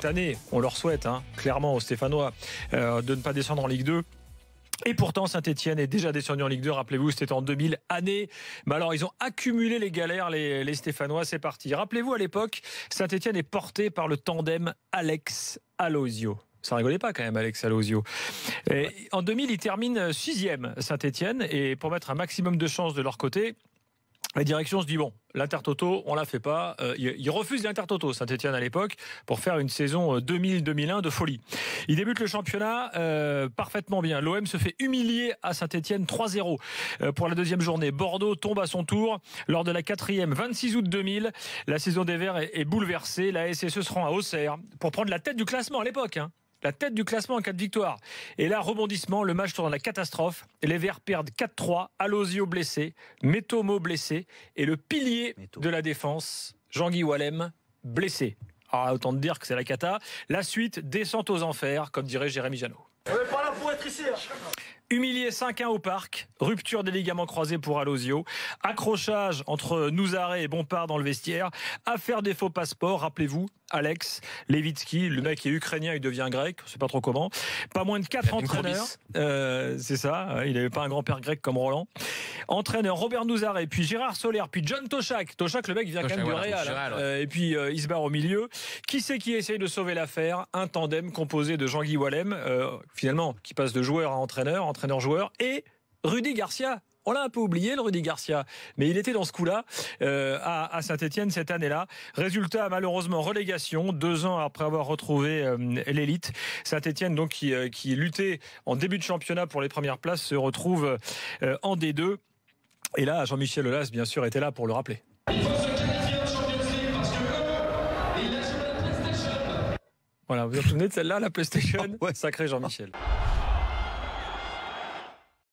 chaque année, on leur souhaite clairement aux Stéphanois de ne pas descendre en Ligue 2. Et pourtant, Saint-Etienne est déjà descendu en Ligue 2. Rappelez-vous, c'était en 2000 année. Mais alors, ils ont accumulé les galères, les Stéphanois. C'est parti. Rappelez-vous, à l'époque, Saint-Etienne est porté par le tandem Alex-Alozio. Ça rigolait pas quand même, Alex Alozio. En 2000, il termine 6e, Saint-Etienne. Et pour mettre un maximum de chances de leur côté, la direction se dit, bon, l'Intertoto, on la fait pas. Ils refusent l'Intertoto, Saint-Etienne à l'époque, pour faire une saison 2000-2001 de folie. Il débute le championnat parfaitement bien. L'OM se fait humilier à Saint-Etienne 3-0 pour la deuxième journée. Bordeaux tombe à son tour lors de la 4e, 26 août 2000. La saison des Verts est bouleversée. La SSE se rend à Auxerre pour prendre la tête du classement à l'époque. La tête du classement en cas de victoire. Et là, rebondissement, le match tourne à la catastrophe. Les Verts perdent 4-3, Alozio blessé, Metomo blessé et le pilier de la défense, Jean-Guy Wallem, blessé. Alors, autant te dire que c'est la cata. La suite, descente aux enfers, comme dirait Jérémy Janot. On n'est pas là pour être ici. Humilié 5-1 au parc, rupture des ligaments croisés pour Alozio, accrochage entre Nouzaré et Bompard dans le vestiaire, affaire des faux passeports, rappelez-vous, Alex Levitsky, le mec est ukrainien, il devient grec, on ne sait pas trop comment, pas moins de 4 entraîneurs, c'est ça, il n'avait pas un grand-père grec comme Roland, entraîneur Robert Nouzaré, puis Gérard Soler, puis John Toshak, le mec vient quand même du Real, et puis il se barre au milieu, qui c'est qui essaye de sauver l'affaire? Un tandem composé de Jean-Guy Wallem, finalement, qui passe de joueur à entraîneur-joueur, et Rudy Garcia. On l'a un peu oublié, le Rudy Garcia, mais il était dans ce coup-là à Saint-Etienne cette année-là. Résultat, malheureusement, relégation, 2 ans après avoir retrouvé l'élite. Saint-Etienne, donc, qui luttait en début de championnat pour les premières places, se retrouve en D2. Et là, Jean-Michel Aulas, bien sûr, était là pour le rappeler. Voilà, vous vous souvenez de celle-là, la PlayStation? Sacré Jean-Michel.